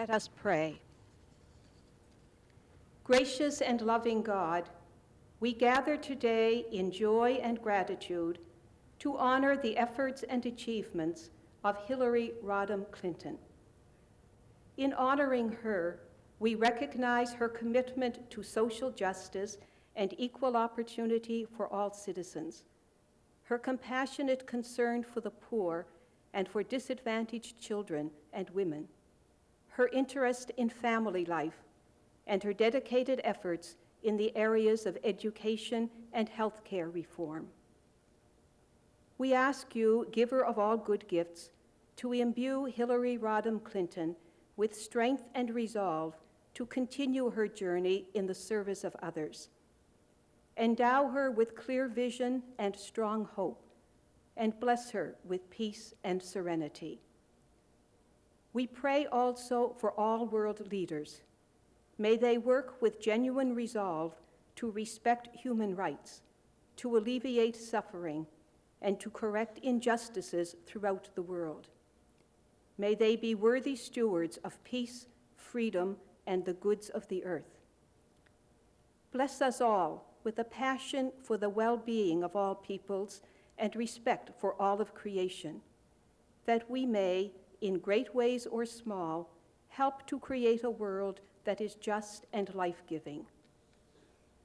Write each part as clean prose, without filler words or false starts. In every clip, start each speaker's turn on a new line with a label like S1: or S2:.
S1: Let us pray. Gracious and loving God, we gather today in joy and gratitude to honor the efforts and achievements of Hillary Rodham Clinton. In honoring her, we recognize her commitment to social justice and equal opportunity for all citizens, her compassionate concern for the poor and for disadvantaged children and women, her interest in family life, and her dedicated efforts in the areas of education and healthcare reform. We ask you, giver of all good gifts, to imbue Hillary Rodham Clinton with strength and resolve to continue her journey in the service of others. Endow her with clear vision and strong hope, and bless her with peace and serenity. We pray also for all world leaders. May they work with genuine resolve to respect human rights, to alleviate suffering, and to correct injustices throughout the world. May they be worthy stewards of peace, freedom, and the goods of the earth. Bless us all with a passion for the well-being of all peoples and respect for all of creation, that we may, in great ways or small, help to create a world that is just and life-giving.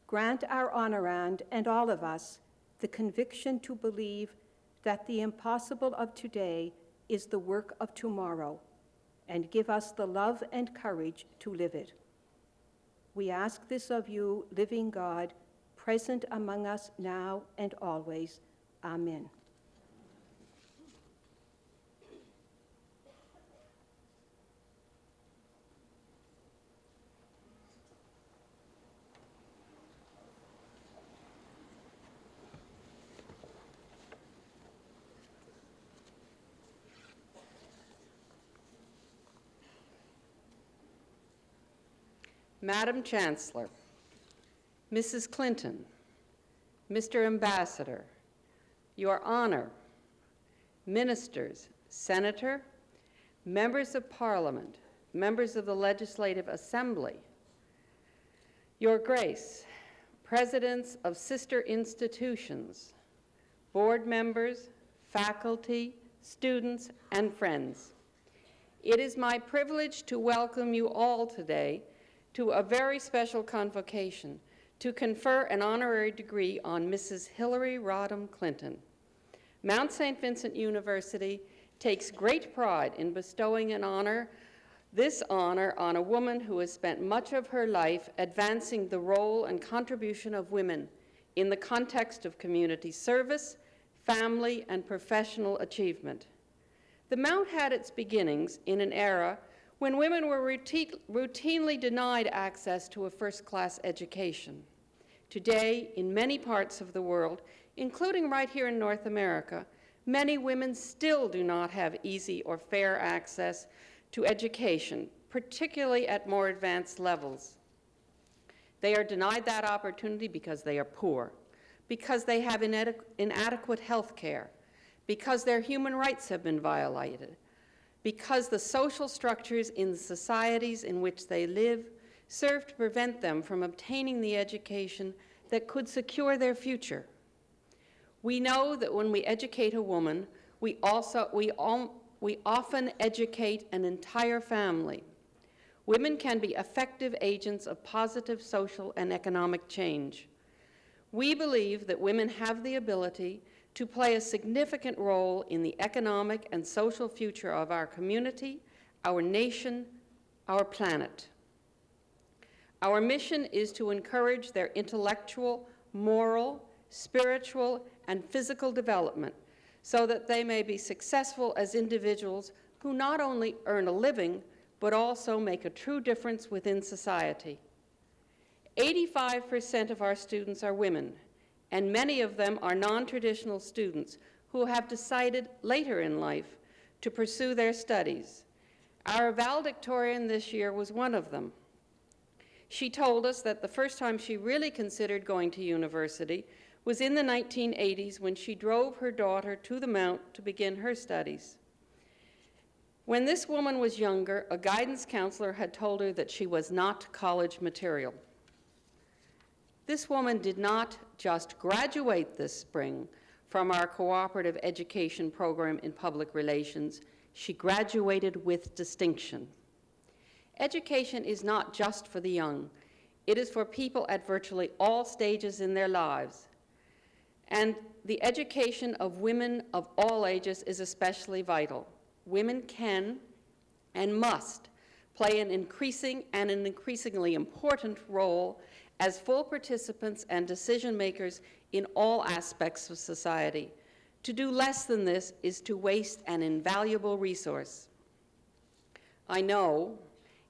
S1: Grant our honorand and all of us the conviction to believe that the impossible of today is the work of tomorrow, and give us the love and courage to live it. We ask this of you, living God, present among us now and always. Amen.
S2: Madam Chancellor, Mrs. Clinton, Mr. Ambassador, Your Honor, ministers, Senator, members of Parliament, members of the Legislative Assembly, Your Grace, presidents of sister institutions, board members, faculty, students, and friends. It is my privilege to welcome you all today to a very special convocation to confer an honorary degree on Mrs. Hillary Rodham Clinton. Mount St. Vincent University takes great pride in bestowing this honor on a woman who has spent much of her life advancing the role and contribution of women in the context of community service, family, and professional achievement. The Mount had its beginnings in an era when women were routinely denied access to a first-class education. Today, in many parts of the world, including right here in North America, many women still do not have easy or fair access to education, particularly at more advanced levels. They are denied that opportunity because they are poor, because they have inadequate health care, because their human rights have been violated, because the social structures in the societies in which they live serve to prevent them from obtaining the education that could secure their future. We know that when we educate a woman, we often educate an entire family. Women can be effective agents of positive social and economic change. We believe that women have the ability to play a significant role in the economic and social future of our community, our nation, our planet. Our mission is to encourage their intellectual, moral, spiritual, and physical development so that they may be successful as individuals who not only earn a living, but also make a true difference within society. 85% of our students are women, and many of them are non-traditional students who have decided later in life to pursue their studies. Our valedictorian this year was one of them. She told us that the first time she really considered going to university was in the 1980s when she drove her daughter to the Mount to begin her studies. When this woman was younger, a guidance counselor had told her that she was not college material. This woman did not just graduate this spring from our cooperative education program in public relations, she graduated with distinction. Education is not just for the young. It is for people at virtually all stages in their lives. And the education of women of all ages is especially vital. Women can and must play an increasingly important role as full participants and decision makers in all aspects of society. To do less than this is to waste an invaluable resource. I know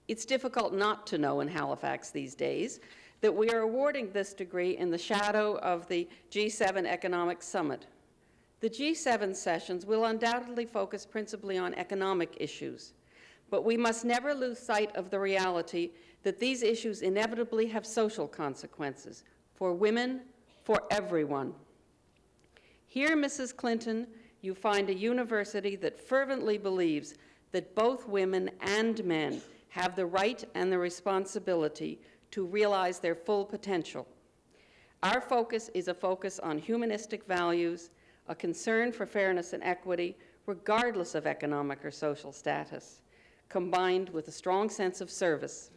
S2: it's difficult not to know in Halifax these days that we are awarding this degree in the shadow of the G7 Economic Summit. The G7 sessions will undoubtedly focus principally on economic issues, but we must never lose sight of the reality that these issues inevitably have social consequences for women, for everyone. Here, Mrs. Clinton, you find a university that fervently believes that both women and men have the right and the responsibility to realize their full potential. Our focus is a focus on humanistic values, a concern for fairness and equity, regardless of economic or social status, combined with a strong sense of service.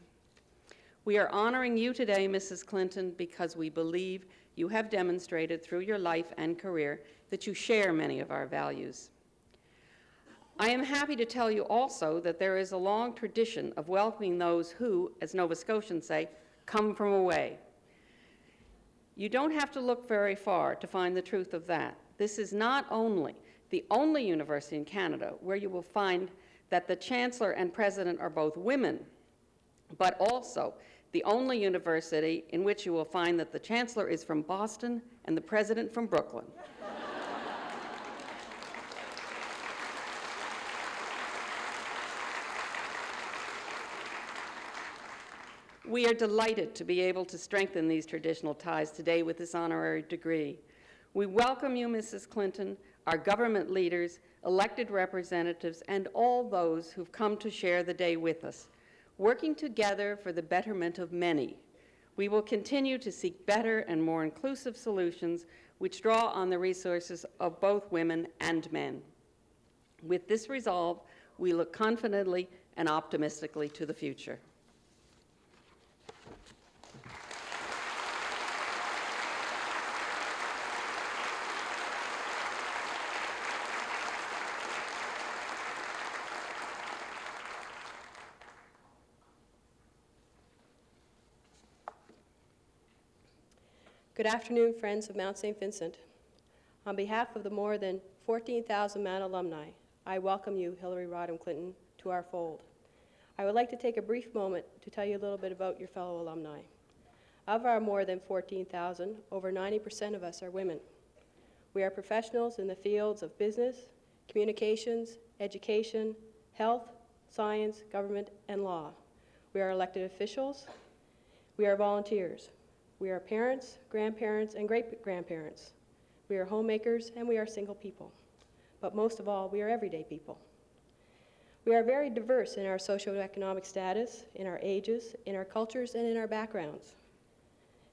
S2: We are honoring you today, Mrs. Clinton, because we believe you have demonstrated through your life and career that you share many of our values. I am happy to tell you also that there is a long tradition of welcoming those who, as Nova Scotians say, come from away. You don't have to look very far to find the truth of that. This is not only the only university in Canada where you will find that the Chancellor and President are both women, but also the only university in which you will find that the Chancellor is from Boston and the President from Brooklyn. We are delighted to be able to strengthen these traditional ties today with this honorary degree. We welcome you, Mrs. Clinton, our government leaders, elected representatives, and all those who've come to share the day with us. Working together for the betterment of many, we will continue to seek better and more inclusive solutions which draw on the resources of both women and men. With this resolve, we look confidently and optimistically to the future.
S3: Good afternoon, friends of Mount St. Vincent. On behalf of the more than 14,000 Mount alumni, I welcome you, Hillary Rodham Clinton, to our fold. I would like to take a brief moment to tell you a little bit about your fellow alumni. Of our more than 14,000, over 90% of us are women. We are professionals in the fields of business, communications, education, health, science, government, and law. We are elected officials. We are volunteers. We are parents, grandparents, and great-grandparents. We are homemakers, and we are single people. But most of all, we are everyday people. We are very diverse in our socioeconomic status, in our ages, in our cultures, and in our backgrounds.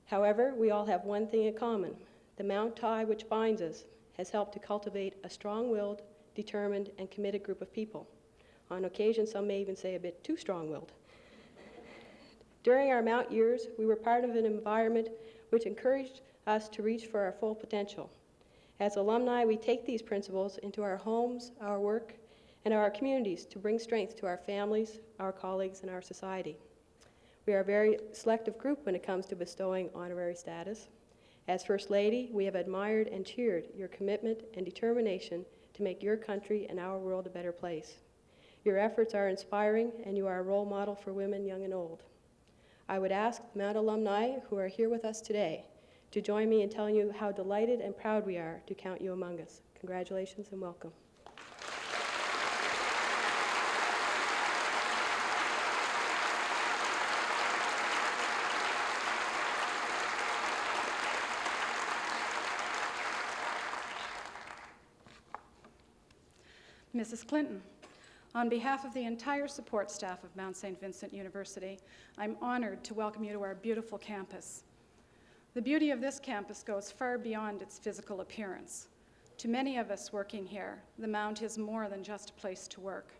S3: However, we all have one thing in common. The Mount tie which binds us has helped to cultivate a strong-willed, determined, and committed group of people. On occasion, some may even say a bit too strong-willed. During our Mount years, we were part of an environment which encouraged us to reach for our full potential. As alumni, we take these principles into our homes, our work, and our communities to bring strength to our families, our colleagues, and our society. We are a very selective group when it comes to bestowing honorary status. As First Lady, we have admired and cheered your commitment and determination to make your country and our world a better place. Your efforts are inspiring, and you are a role model for women, young and old. I would ask the Mount alumni who are here with us today to join me in telling you how delighted and proud we are to count you among us. Congratulations and welcome.
S4: Mrs. Clinton, On behalf of the entire support staff of Mount St. Vincent University, I'm honored to welcome you to our beautiful campus. The beauty of this campus goes far beyond its physical appearance. To many of us working here, the Mount is more than just a place to work.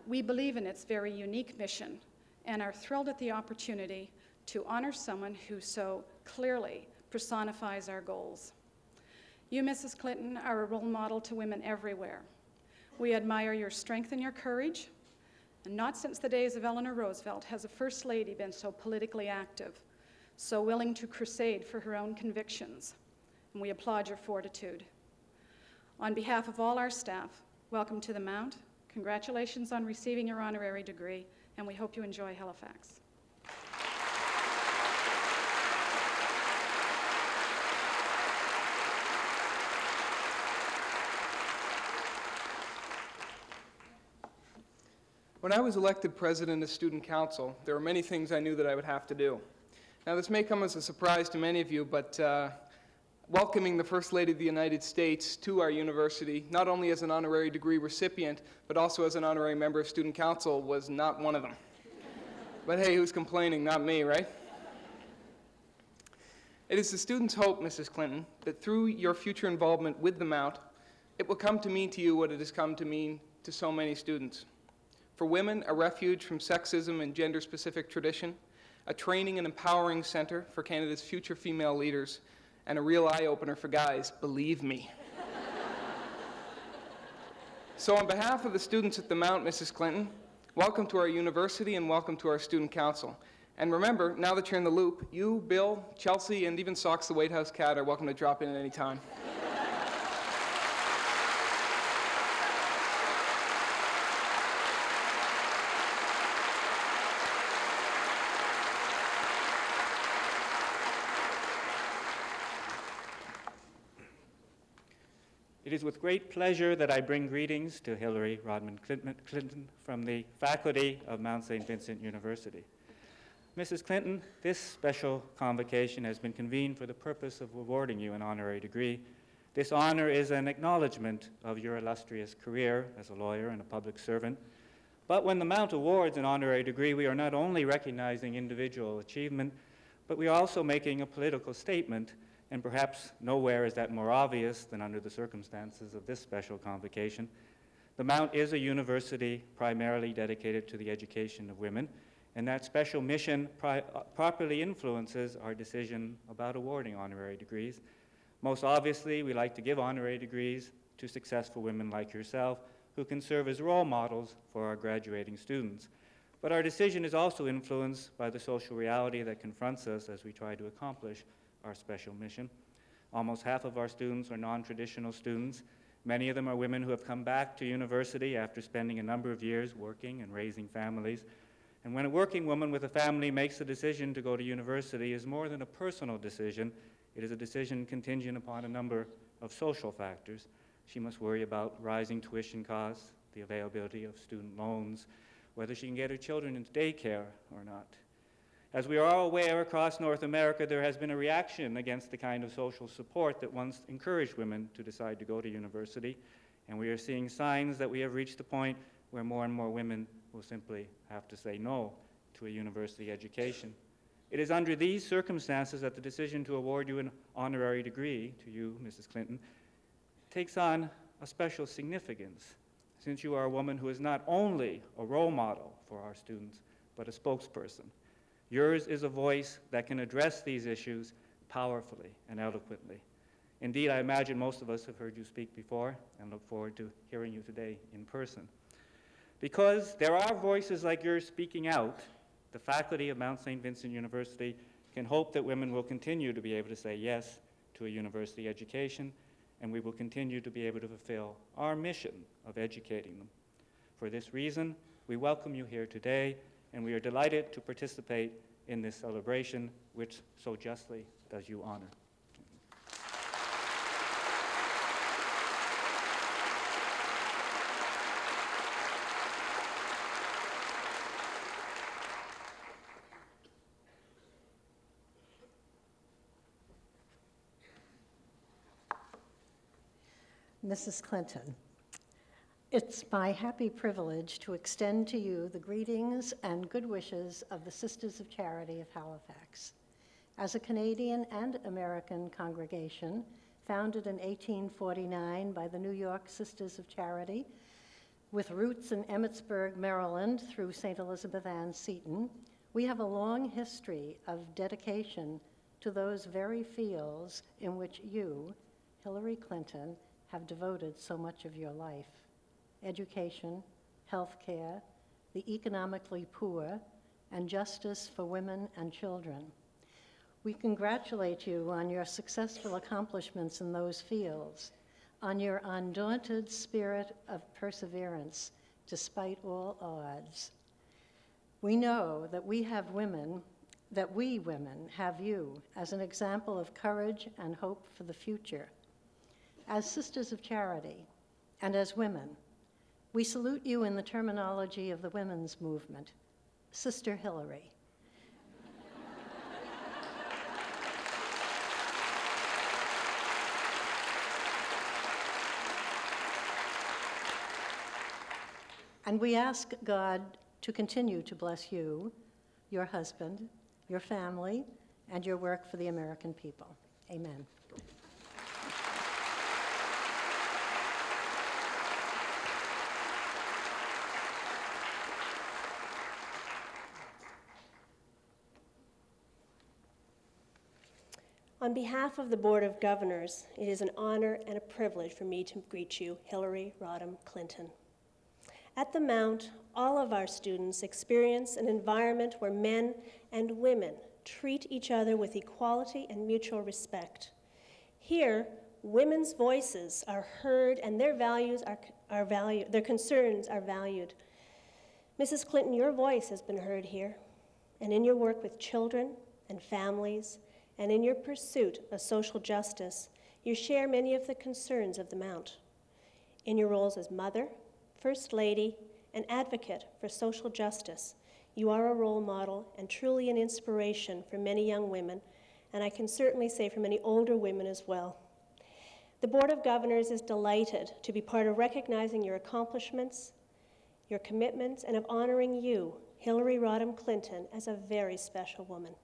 S4: We believe in its very unique mission and are thrilled at the opportunity to honor someone who so clearly personifies our goals. You, Mrs. Clinton, are a role model to women everywhere. We admire your strength and your courage, and not since the days of Eleanor Roosevelt has a First Lady been so politically active, so willing to crusade for her own convictions, and we applaud your fortitude. On behalf of all our staff, welcome to the Mount. Congratulations on receiving your honorary degree, and we hope you enjoy Halifax.
S5: When I was elected president of Student Council, there were many things I knew that I would have to do. Now, this may come as a surprise to many of you, but welcoming the First Lady of the United States to our university, not only as an honorary degree recipient, but also as an honorary member of Student Council, was not one of them. But hey, who's complaining? Not me, right? It is the students' hope, Mrs. Clinton, that through your future involvement with the Mount, it will come to mean to you what it has come to mean to so many students. For women, a refuge from sexism and gender-specific tradition, a training and empowering center for Canada's future female leaders, and a real eye-opener for guys, believe me. So on behalf of the students at the Mount, Mrs. Clinton, welcome to our university and welcome to our student council. And remember, now that you're in the loop, you, Bill, Chelsea, and even Socks the White House cat are welcome to drop in at any time.
S6: It is with great pleasure that I bring greetings to Hillary Rodham Clinton from the faculty of Mount St. Vincent University. Mrs. Clinton, this special convocation has been convened for the purpose of awarding you an honorary degree. This honor is an acknowledgement of your illustrious career as a lawyer and a public servant. But when the Mount awards an honorary degree, we are not only recognizing individual achievement, but we are also making a political statement. And perhaps nowhere is that more obvious than under the circumstances of this special convocation. The Mount is a university primarily dedicated to the education of women, and that special mission properly influences our decision about awarding honorary degrees. Most obviously, we like to give honorary degrees to successful women like yourself who can serve as role models for our graduating students. But our decision is also influenced by the social reality that confronts us as we try to accomplish our special mission. Almost half of our students are non-traditional students. Many of them are women who have come back to university after spending a number of years working and raising families. And when a working woman with a family makes a decision to go to university, it is more than a personal decision. It is a decision contingent upon a number of social factors. She must worry about rising tuition costs, the availability of student loans, whether she can get her children into daycare or not. As we are all aware, across North America, there has been a reaction against the kind of social support that once encouraged women to decide to go to university, and we are seeing signs that we have reached the point where more and more women will simply have to say no to a university education. It is under these circumstances that the decision to award you an honorary degree, to you, Mrs. Clinton, takes on a special significance, since you are a woman who is not only a role model for our students, but a spokesperson. Yours is a voice that can address these issues powerfully and eloquently. Indeed, I imagine most of us have heard you speak before and look forward to hearing you today in person. Because there are voices like yours speaking out, the faculty of Mount St. Vincent University can hope that women will continue to be able to say yes to a university education, and we will continue to be able to fulfill our mission of educating them. For this reason, we welcome you here today, and we are delighted to participate in this celebration, which so justly does you honor.
S7: Mrs. Clinton, It's my happy privilege to extend to you the greetings and good wishes of the Sisters of Charity of Halifax. As a Canadian and American congregation, founded in 1849 by the New York Sisters of Charity, with roots in Emmitsburg, Maryland, through St. Elizabeth Ann Seton, we have a long history of dedication to those very fields in which you, Hillary Clinton, have devoted so much of your life: education, healthcare, the economically poor, and justice for women and children. We congratulate you on your successful accomplishments in those fields, on your undaunted spirit of perseverance despite all odds. We know that we women have you as an example of courage and hope for the future. As Sisters of Charity and as women, we salute you in the terminology of the women's movement, Sister Hillary. And we ask God to continue to bless you, your husband, your family, and your work for the American people. Amen.
S3: On behalf of the Board of Governors, it is an honor and a privilege for me to greet you, Hillary Rodham Clinton. At the Mount, all of our students experience an environment where men and women treat each other with equality and mutual respect. Here, women's voices are heard and their concerns are valued. Mrs. Clinton, your voice has been heard here, and in your work with children and families, and in your pursuit of social justice, you share many of the concerns of the Mount. In your roles as mother, First Lady, and advocate for social justice, you are a role model and truly an inspiration for many young women, and I can certainly say for many older women as well. The Board of Governors is delighted to be part of recognizing your accomplishments, your commitments, and of honoring you, Hillary Rodham Clinton, as a very special woman.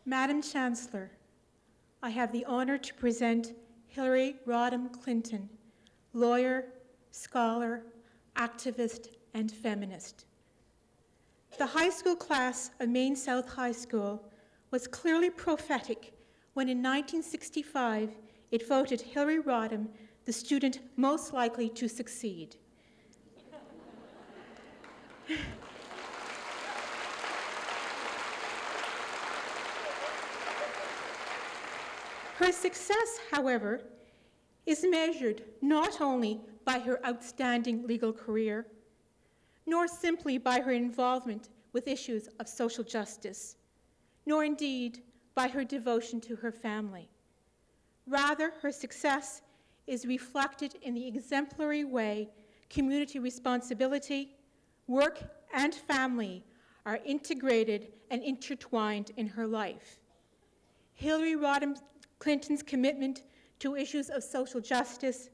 S8: Madam Chancellor, I have the honor to present Hillary Rodham Clinton, lawyer, scholar, activist, and feminist. The high school class of Maine South High School was clearly prophetic when in 1965 it voted Hillary Rodham the student most likely to succeed. Her success, however, is measured not only by her outstanding legal career, nor simply by her involvement with issues of social justice, nor indeed by her devotion to her family. Rather, her success is reflected in the exemplary way community responsibility, work, and family are integrated and intertwined in her life. Hillary Rodham Clinton's commitment to issues of social justice,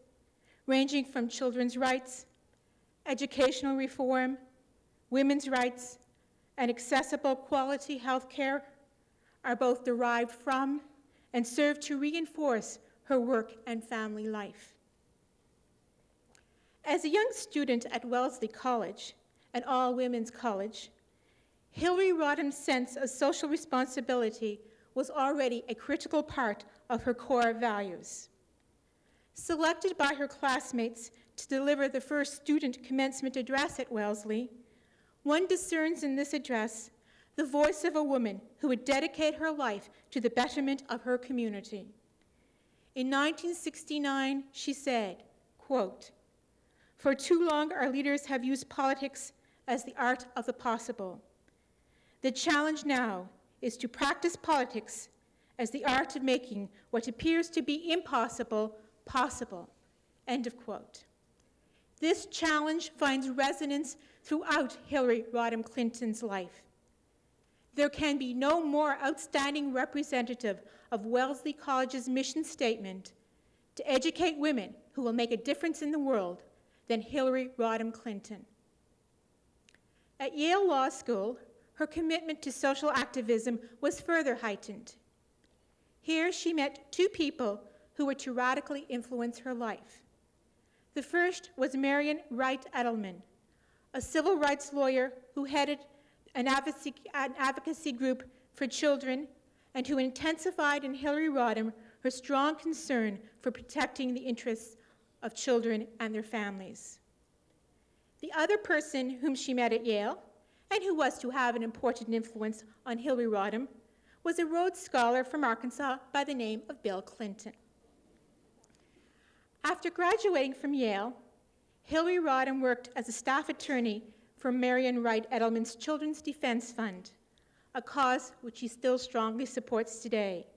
S8: ranging from children's rights, educational reform, women's rights, and accessible quality health care are both derived from and serve to reinforce her work and family life. As a young student at Wellesley College, an all-women's college, Hillary Rodham's sense of social responsibility was already a critical part of her core values. Selected by her classmates to deliver the first student commencement address at Wellesley, one discerns in this address the voice of a woman who would dedicate her life to the betterment of her community. In 1969, she said, quote, "For too long our leaders have used politics as the art of the possible. The challenge now is to practice politics as the art of making what appears to be impossible possible." End of quote. This challenge finds resonance throughout Hillary Rodham Clinton's life. There can be no more outstanding representative of Wellesley College's mission statement to educate women who will make a difference in the world than Hillary Rodham Clinton. At Yale Law School, her commitment to social activism was further heightened. Here she met two people who were to radically influence her life. The first was Marian Wright Edelman, a civil rights lawyer who headed an advocacy group for children and who intensified in Hillary Rodham her strong concern for protecting the interests of children and their families. The other person whom she met at Yale, and who was to have an important influence on Hillary Rodham, was a Rhodes Scholar from Arkansas by the name of Bill Clinton. After graduating from Yale, Hillary Rodham worked as a staff attorney for Marian Wright Edelman's Children's Defense Fund, a cause which she still strongly supports today.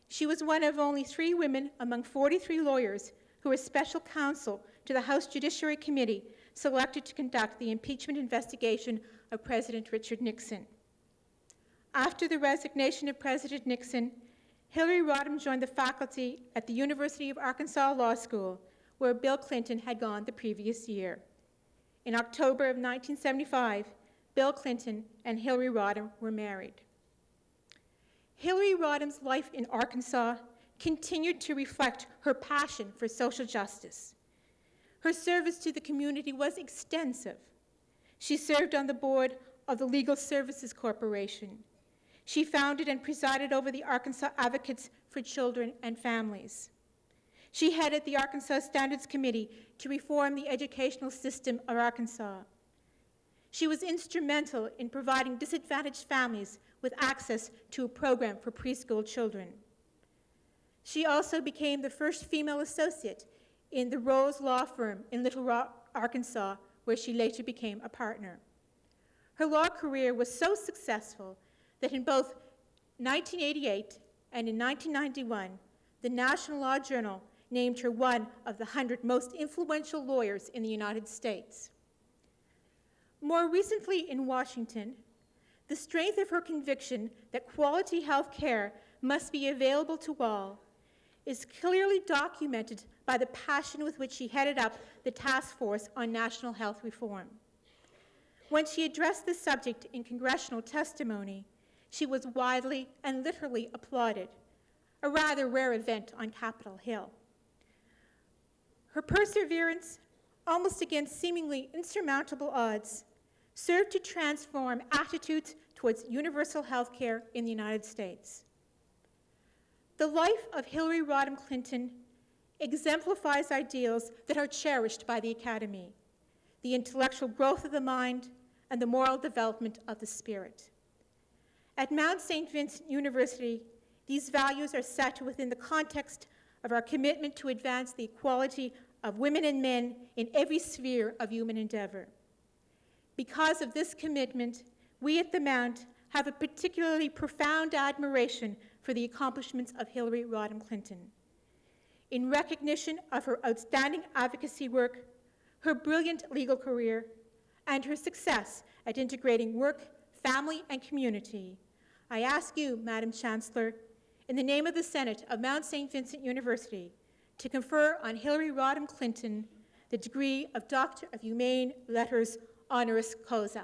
S8: She was one of only 3 women among 43 lawyers who were special counsel to the House Judiciary Committee selected to conduct the impeachment investigation of President Richard Nixon. After the resignation of President Nixon, Hillary Rodham joined the faculty at the University of Arkansas Law School, where Bill Clinton had gone the previous year. In October of 1975, Bill Clinton and Hillary Rodham were married. Hillary Rodham's life in Arkansas continued to reflect her passion for social justice. Her service to the community was extensive. She served on the board of the Legal Services Corporation. She founded and presided over the Arkansas Advocates for Children and Families. She headed the Arkansas Standards Committee to reform the educational system of Arkansas. She was instrumental in providing disadvantaged families with access to a program for preschool children. She also became the first female associate in the Rose Law Firm in Little Rock, Arkansas, where she later became a partner. Her law career was so successful that in both 1988 and in 1991, the National Law Journal named her one of the 100 most influential lawyers in the United States. More recently in Washington, the strength of her conviction that quality health care must be available to all is clearly documented by the passion with which she headed up the Task Force on National Health Reform. When she addressed the subject in congressional testimony, she was widely and literally applauded, a rather rare event on Capitol Hill. Her perseverance, almost against seemingly insurmountable odds, served to transform attitudes towards universal health care in the United States. The life of Hillary Rodham Clinton exemplifies ideals that are cherished by the Academy: the intellectual growth of the mind and the moral development of the spirit. At Mount St. Vincent University, these values are set within the context of our commitment to advance the equality of women and men in every sphere of human endeavor. Because of this commitment, we at the Mount have a particularly profound admiration for the accomplishments of Hillary Rodham Clinton. In recognition of her outstanding advocacy work, her brilliant legal career, and her success at integrating work, family, and community, I ask you, Madam Chancellor, in the name of the Senate of Mount St. Vincent University, to confer on Hillary Rodham Clinton the degree of Doctor of Humane Letters honoris causa.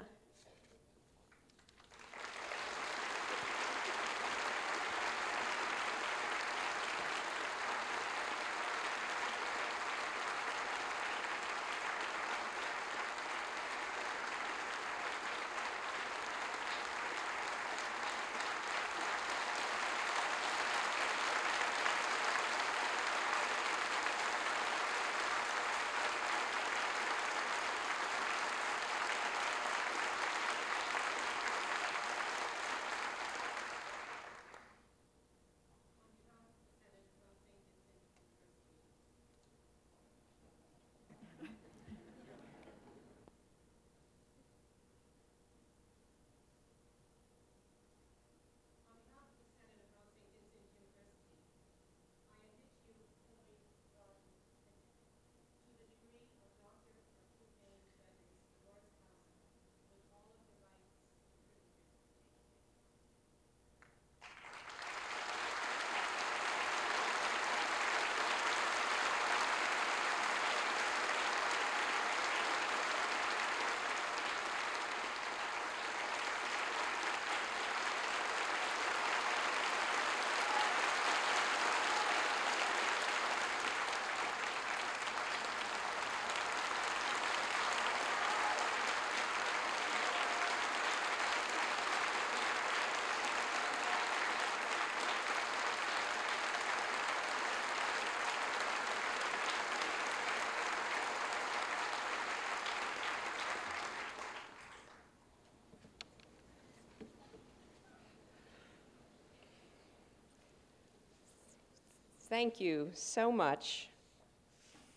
S2: Thank you so much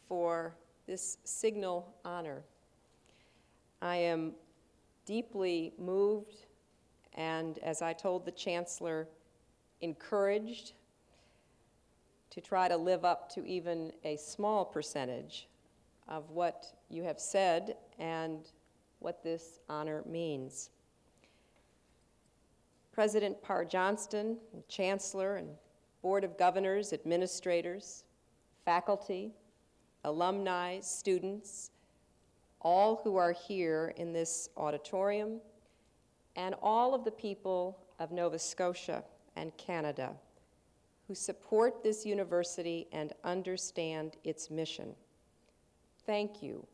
S2: for this signal honor. I am deeply moved and, as I told the Chancellor, encouraged to try to live up to even a small percentage of what you have said and what this honor means. President Parr-Johnston, Chancellor, and Board of Governors, administrators, faculty, alumni, students, all who are here in this auditorium, and all of the people of Nova Scotia and Canada who support this university and understand its mission. Thank you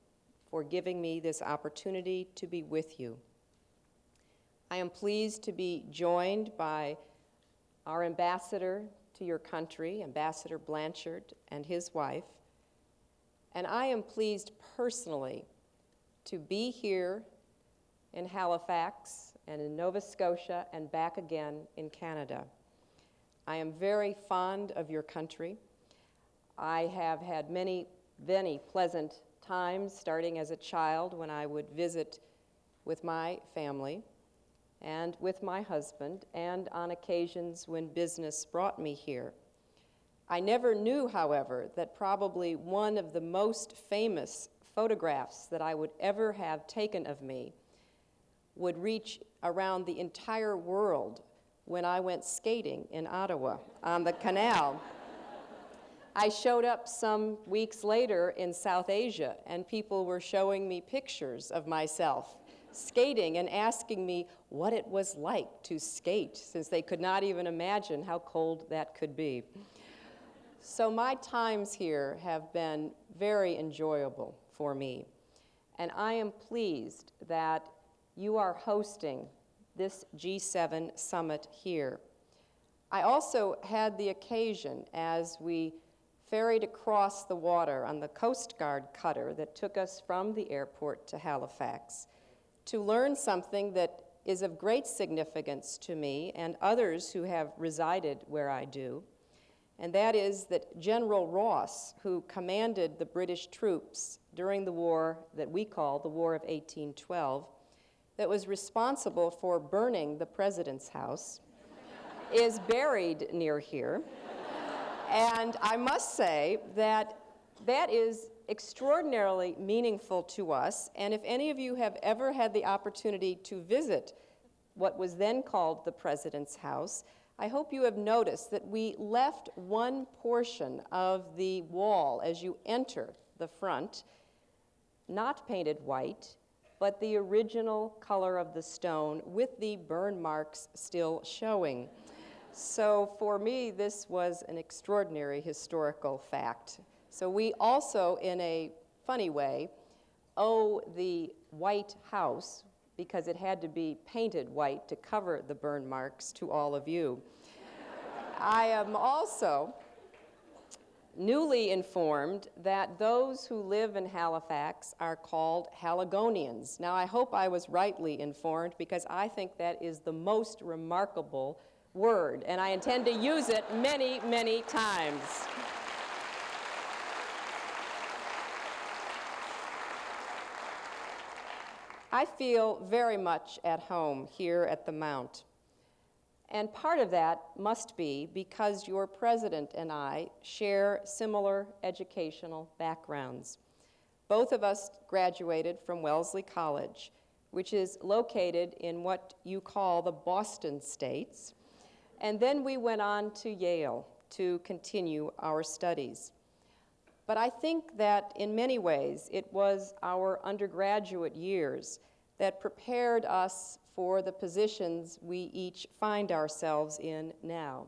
S2: for giving me this opportunity to be with you. I am pleased to be joined by our ambassador to your country, Ambassador Blanchard, and his wife, and I am pleased personally to be here in Halifax and in Nova Scotia and back again in Canada. I am very fond of your country. I have had many, many pleasant times starting as a child when I would visit with my family and with my husband, and on occasions when business brought me here. I never knew, however, that probably one of the most famous photographs that I would ever have taken of me would reach around the entire world when I went skating in Ottawa on the canal. I showed up some weeks later in South Asia, and people were showing me pictures of myself
S3: skating and asking me what it was like to skate, since they could not even imagine how cold that could be. So my times here have been very enjoyable for me, and I am pleased that you are hosting this G7 summit here. I also had the occasion, as we ferried across the water on the Coast Guard cutter that took us from the airport to Halifax, to learn something that is of great significance to me and others who have resided where I do, and that is that General Ross, who commanded the British troops during the war that we call the War of 1812, that was responsible for burning the President's house, is buried near here. And I must say that that is extraordinarily meaningful to us, and if any of you have ever had the opportunity to visit what was then called the President's house, I hope you have noticed that we left one portion of the wall as you enter the front, not painted white, but the original color of the stone with the burn marks still showing. So for me, this was an extraordinary historical fact. So we also, in a funny way, owe the White House, because it had to be painted white to cover the burn marks, to all of you. I am also newly informed that those who live in Halifax are called Haligonians. Now, I hope I was rightly informed, because I think that is the most remarkable word, and I intend to use it many, many times. I feel very much at home here at the Mount, and part of that must be because your president and I share similar educational backgrounds. Both of us graduated from Wellesley College, which is located in what you call the Boston States, and then we went on to Yale to continue our studies. But I think that in many ways it was our undergraduate years that prepared us for the positions we each find ourselves in now,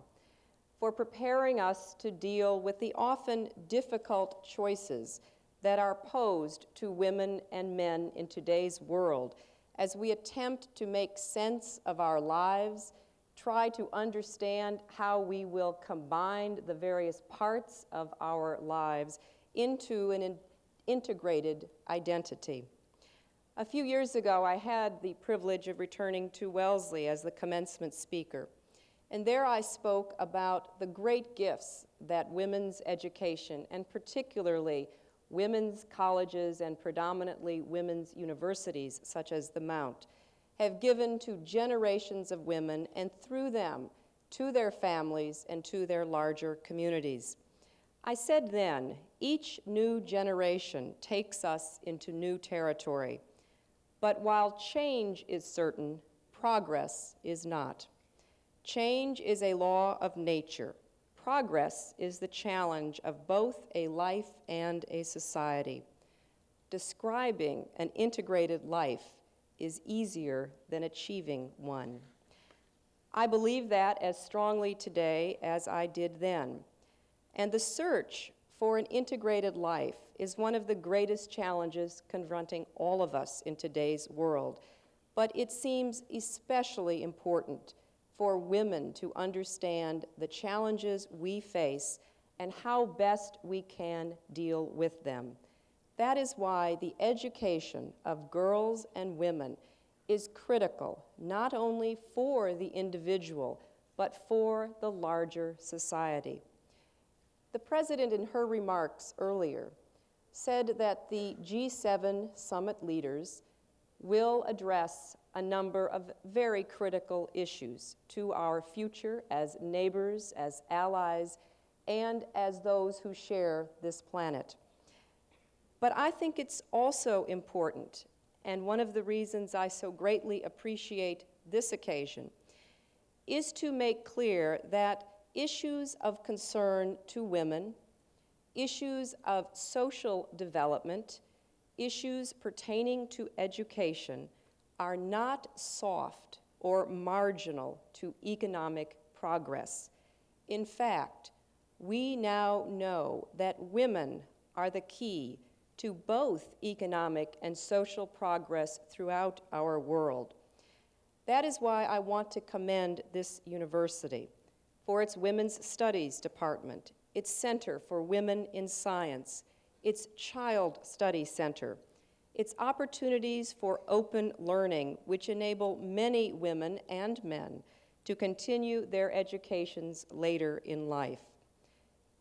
S3: for preparing us to deal with the often difficult choices that are posed to women and men in today's world as we attempt to make sense of our lives, try to understand how we will combine the various parts of our lives into an integrated identity. A few years ago, I had the privilege of returning to Wellesley as the commencement speaker, and there I spoke about the great gifts that women's education, and particularly women's colleges and predominantly women's universities, such as the Mount, have given to generations of women, and through them, to their families and to their larger communities. I said then, each new generation takes us into new territory. But while change is certain, progress is not. Change is a law of nature. Progress is the challenge of both a life and a society. Describing an integrated life is easier than achieving one. I believe that as strongly today as I did then. And the search for an integrated life is one of the greatest challenges confronting all of us in today's world. But it seems especially important for women to understand the challenges we face and how best we can deal with them. That is why the education of girls and women is critical, not only for the individual, but for the larger society. The President, in her remarks earlier, said that the G7 summit leaders will address a number of very critical issues to our future as neighbors, as allies, and as those who share this planet. But I think it's also important, and one of the reasons I so greatly appreciate this occasion, is to make clear that issues of concern to women, issues of social development, issues pertaining to education are not soft or marginal to economic progress. In fact, we now know that women are the key to both economic and social progress throughout our world. That is why I want to commend this university for its Women's Studies Department, its Center for Women in Science, its Child Study Center, its opportunities for open learning, which enable many women and men to continue their educations later in life.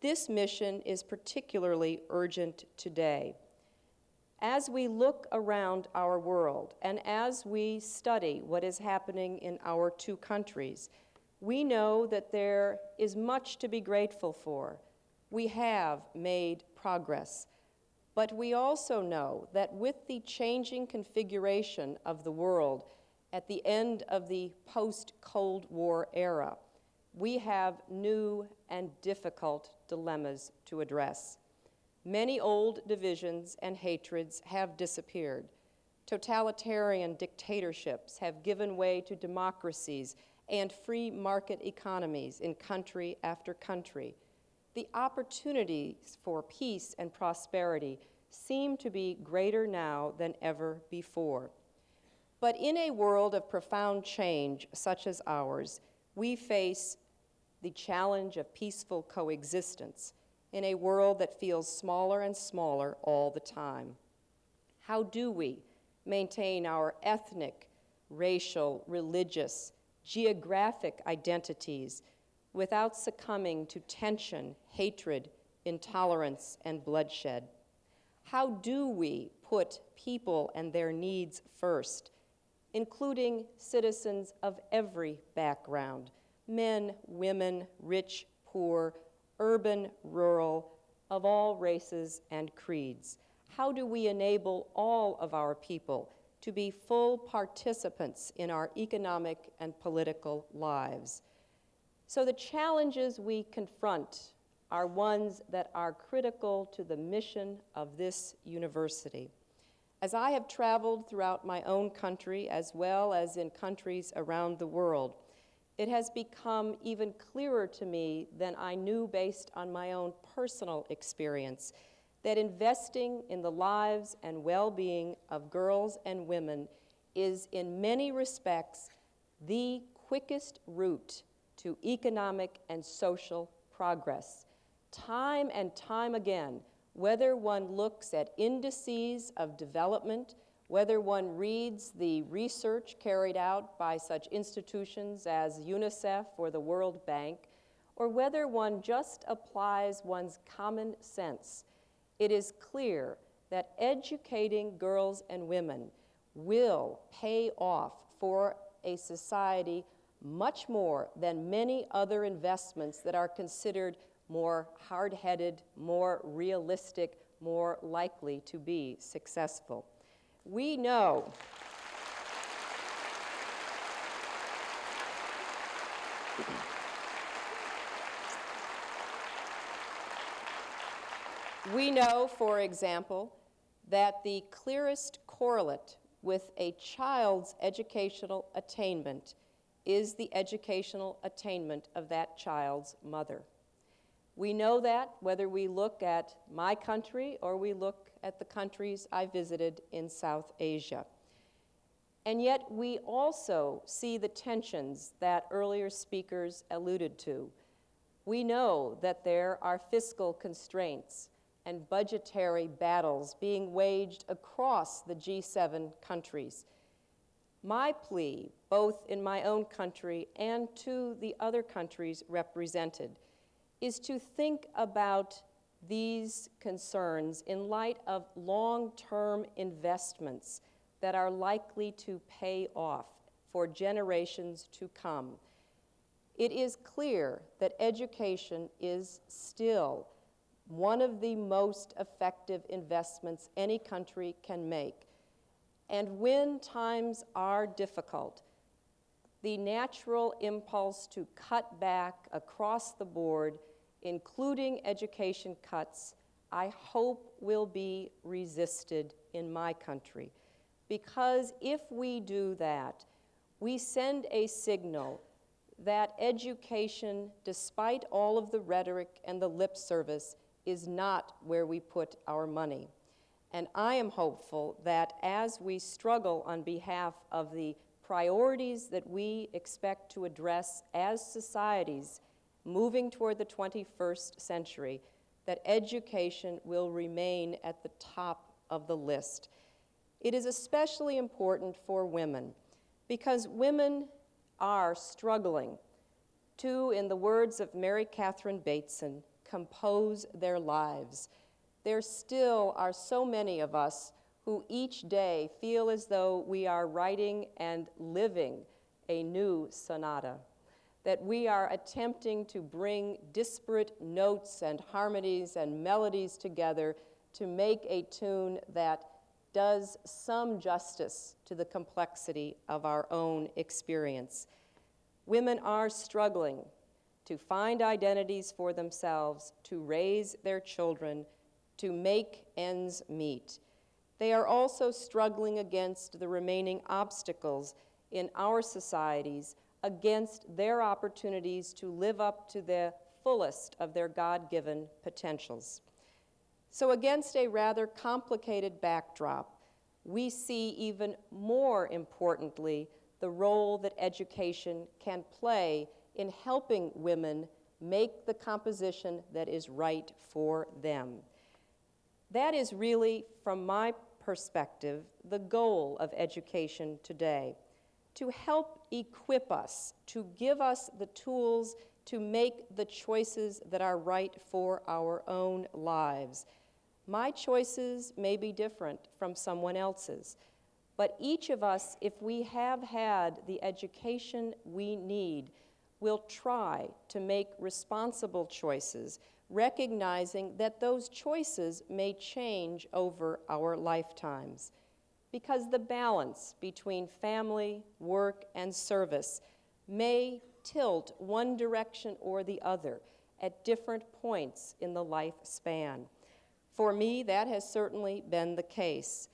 S3: This mission is particularly urgent today. As we look around our world and as we study what is happening in our two countries, we know that there is much to be grateful for. We have made progress, but we also know that with the changing configuration of the world at the end of the post-Cold War era, we have new and difficult dilemmas to address. Many old divisions and hatreds have disappeared. Totalitarian dictatorships have given way to democracies and free market economies in country after country. The opportunities for peace and prosperity seem to be greater now than ever before. But in a world of profound change such as ours, we face the challenge of peaceful coexistence in a world that feels smaller and smaller all the time. How do we maintain our ethnic, racial, religious, geographic identities without succumbing to tension, hatred, intolerance, and bloodshed? How do we put people and their needs first, including citizens of every background, men, women, rich, poor, urban, rural, of all races and creeds? How do we enable all of our people to be full participants in our economic and political lives? So the challenges we confront are ones that are critical to the mission of this university. As I have traveled throughout my own country as well as in countries around the world, it has become even clearer to me than I knew based on my own personal experience that investing in the lives and well-being of girls and women is in many respects the quickest route to economic and social progress. Time and time again, whether one looks at indices of development, whether one reads the research carried out by such institutions as UNICEF or the World Bank, or whether one just applies one's common sense, it is clear that educating girls and women will pay off for a society much more than many other investments that are considered more hard-headed, more realistic, more likely to be successful. We know for example, that the clearest correlate with a child's educational attainment is the educational attainment of that child's mother. We know that whether we look at my country or we look at the countries I visited in South Asia. And yet we also see the tensions that earlier speakers alluded to. We know that there are fiscal constraints and budgetary battles being waged across the G7 countries. My plea, both in my own country and to the other countries represented, is to think about these concerns in light of long-term investments that are likely to pay off for generations to come. It is clear that education is still one of the most effective investments any country can make. And when times are difficult, the natural impulse to cut back across the board, including education cuts, I hope will be resisted in my country. because if we do that, we send a signal that education, despite all of the rhetoric and the lip service, is not where we put our money. And I am hopeful that as we struggle on behalf of the priorities that we expect to address as societies moving toward the 21st century, that education will remain at the top of the list. It is especially important for women because women are struggling to, in the words of Mary Catherine Bateson, compose their lives. There still are so many of us who each day feel as though we are writing and living a new sonata, that we are attempting to bring disparate notes and harmonies and melodies together to make a tune that does some justice to the complexity of our own experience. Women are struggling to find identities for themselves, to raise their children, to make ends meet. They are also struggling against the remaining obstacles in our societies, against their opportunities to live up to the fullest of their God-given potentials. So against a rather complicated backdrop, we see even more importantly the role that education can play in helping women make the composition that is right for them. That is really, from my perspective, the goal of education today, to help equip us, to give us the tools to make the choices that are right for our own lives. My choices may be different from someone else's, but each of us, if we have had the education we need, will try to make responsible choices, recognizing that those choices may change over our lifetimes. Because the balance between family, work, and service may tilt one direction or the other at different points in the lifespan. For me, that has certainly been the case.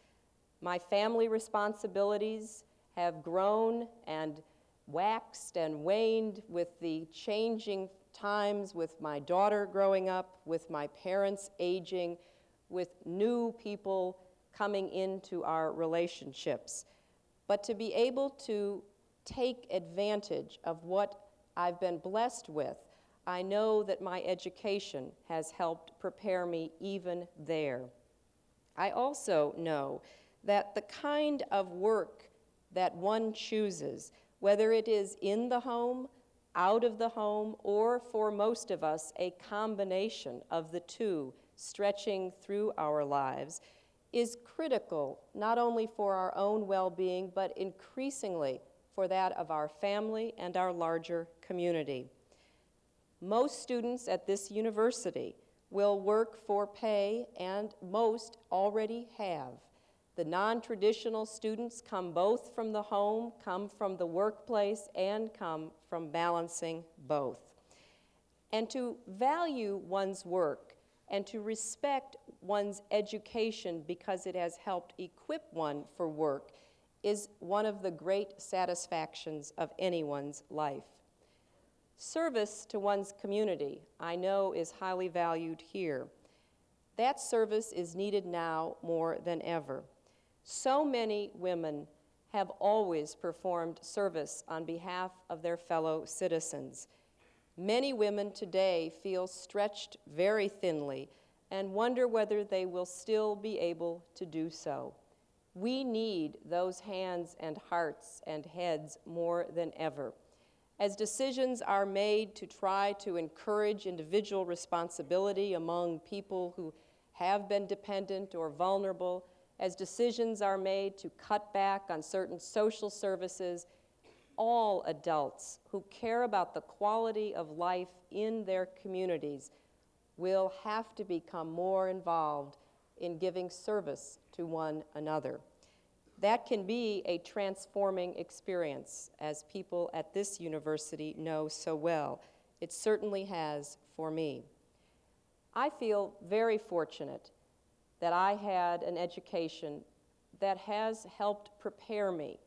S3: My family responsibilities have grown and waxed and waned with the changing times, with my daughter growing up, with my parents aging, with new people coming into our relationships. But to be able to take advantage of what I've been blessed with, I know that my education has helped prepare me even there. I also know that the kind of work that one chooses, whether it is in the home, out of the home, or for most of us, a combination of the two stretching through our lives, is critical not only for our own well-being, but increasingly for that of our family and our larger community. Most students at this university will work for pay, and most already have. The non-traditional students come both from the home, come from the workplace, and come from balancing both. And to value one's work and to respect one's education because it has helped equip one for work is one of the great satisfactions of anyone's life. Service to one's community, I know, is highly valued here. That service is needed now more than ever. So many women have always performed service on behalf of their fellow citizens. Many women today feel stretched very thinly and wonder whether they will still be able to do so. We need those hands and hearts and heads more than ever. As decisions are made to try to encourage individual responsibility among people who have been dependent or vulnerable, as decisions are made to cut back on certain social services, all adults who care about the quality of life in their communities will have to become more involved in giving service to one another. That can be a transforming experience, as people at this university know so well. It certainly has for me. I feel very fortunate that I had an education that has helped prepare me.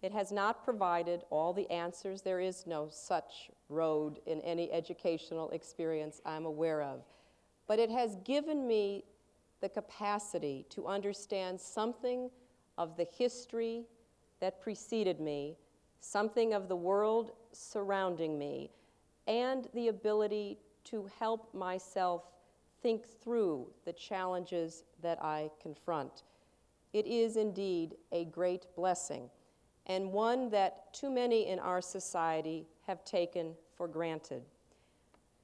S3: It has not provided all the answers. There is no such road in any educational experience I'm aware of. But it has given me the capacity to understand something of the history that preceded me, something of the world surrounding me, and the ability to help myself think through the challenges that I confront. It is indeed a great blessing, and one that too many in our society have taken for granted.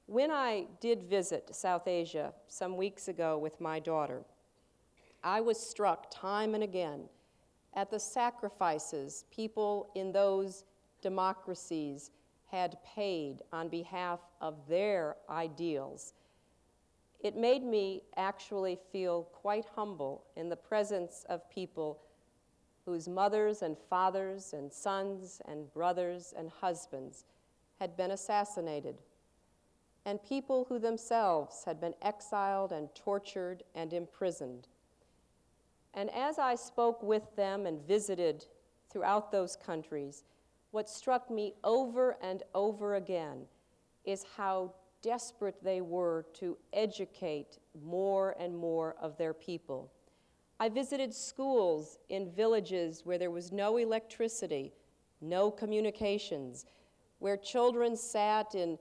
S3: When I did visit South Asia some weeks ago with my daughter, I was struck time and again at the sacrifices people in those democracies had paid on behalf of their ideals. It made me actually feel quite humble in the presence of people whose mothers and fathers and sons and brothers and husbands had been assassinated, and people who themselves had been exiled and tortured and imprisoned. And as I spoke with them and visited throughout those countries, what struck me over and over again is how desperate they were to educate more and more of their people. I visited schools in villages where there was no electricity, no communications, where children sat in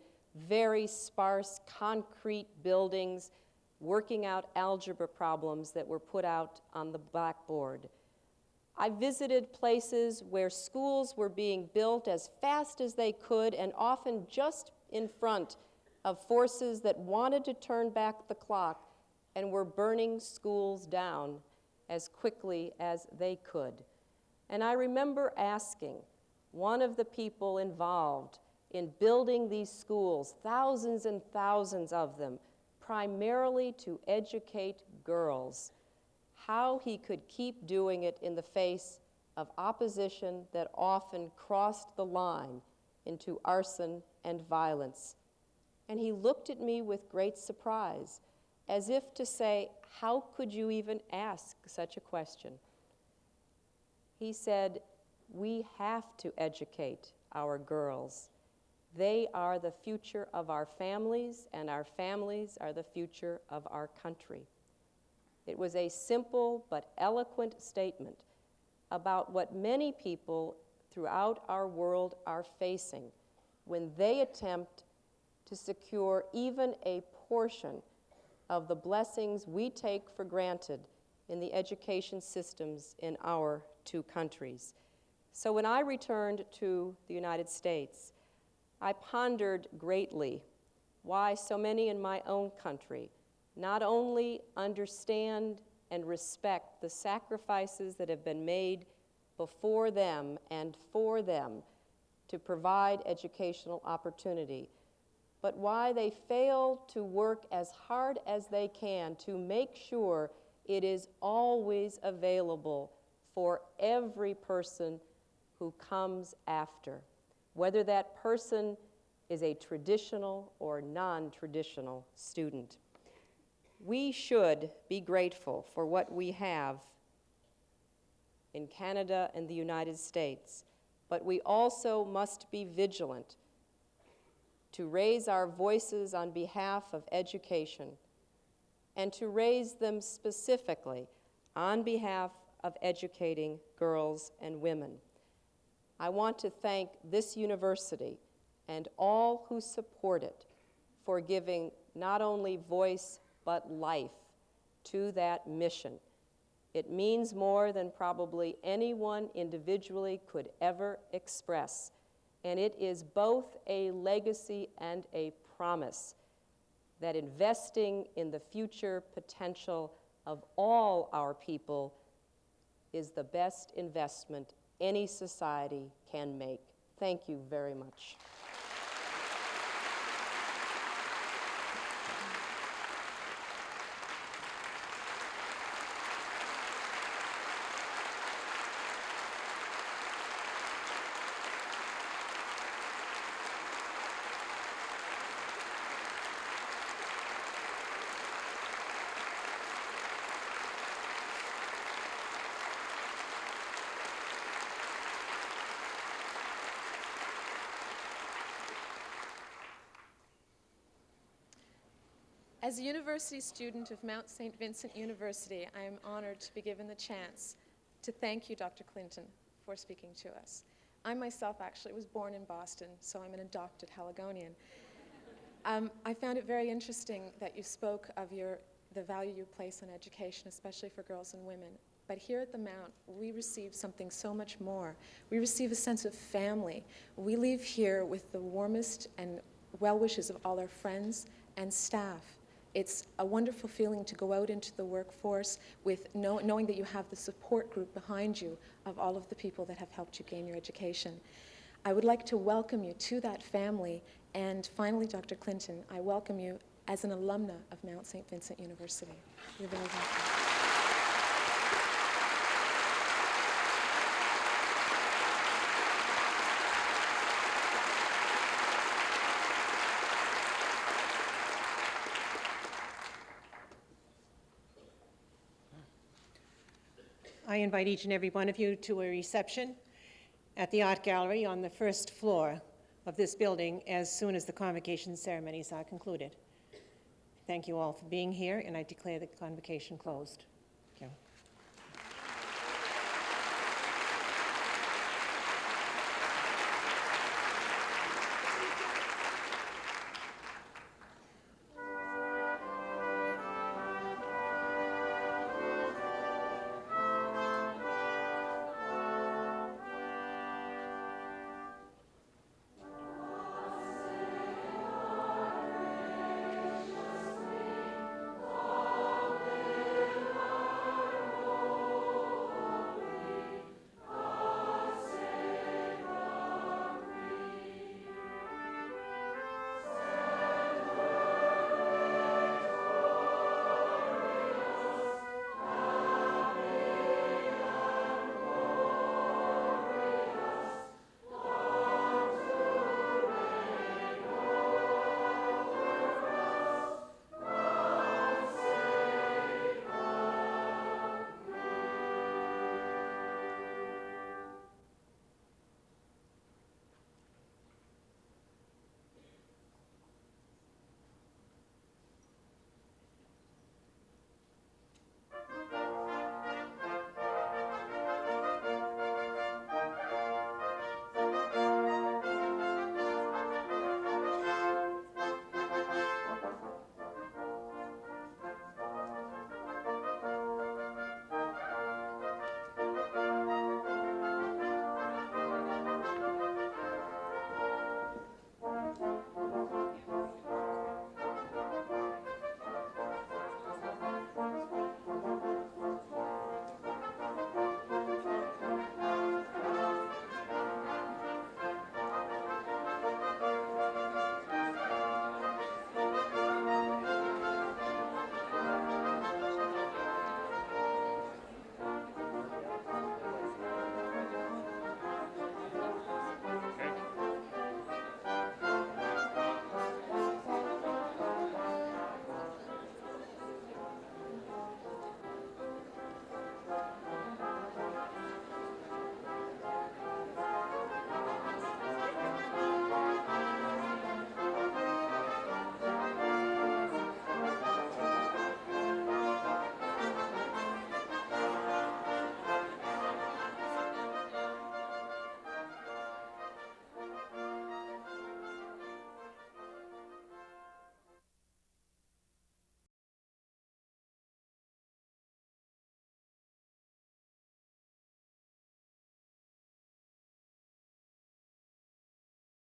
S3: very sparse concrete buildings working out algebra problems that were put out on the blackboard. I visited places where schools were being built as fast as they could and often just in front of forces that wanted to turn back the clock and were burning schools down as quickly as they could. And I remember asking one of the people involved in building these schools, thousands and thousands of them, primarily to educate girls, how he could keep doing it in the face of opposition that often crossed the line into arson and violence. And he looked at me with great surprise, as if to say, how could you even ask such a question? He said, we have to educate our girls. They are the future of our families, and our families are the future of our country. It was a simple but eloquent statement about what many people throughout our world are facing when they attempt to secure even a portion of the blessings we take for granted in the education systems in our two countries. So when I returned to the United States, I pondered greatly why so many in my own country not only understand and respect the sacrifices that have been made before them and for them to provide educational opportunity, but why they fail to work as hard as they can to make sure it is always available for every person who comes after, whether that person is a traditional or non-traditional student. We should be grateful for what we have in Canada and the United States, but we also must be vigilant to raise our voices on behalf of education and to raise them specifically on behalf of educating girls and women. I want to thank this university and all who support it for giving not only voice but life to that mission. It means more than probably anyone individually could ever express, and it is both a legacy and a promise that investing in the future potential of all our people is the best investment any society can make. Thank you very much.
S9: As a university student of Mount St. Vincent University, I am honored to be given the chance to thank you, Dr. Clinton, for speaking to us. I myself actually was born in Boston, so I'm an adopted Haligonian. I found it very interesting that you spoke of the value you place on education, especially for girls and women. But here at the Mount, we receive something so much more. We receive a sense of family. We leave here with the warmest and well wishes of all our friends and staff. It's a wonderful feeling to go out into the workforce with knowing that you have the support group behind you of all of the people that have helped you gain your education. I would like to welcome you to that family. And finally, Dr. Clinton, I welcome you as an alumna of Mount St. Vincent University. You're very welcome.
S10: I invite each and every one of you to a reception at the Art Gallery on the first floor of this building as soon as the convocation ceremonies are concluded. Thank you all for being here, and I declare the convocation closed. Thank you.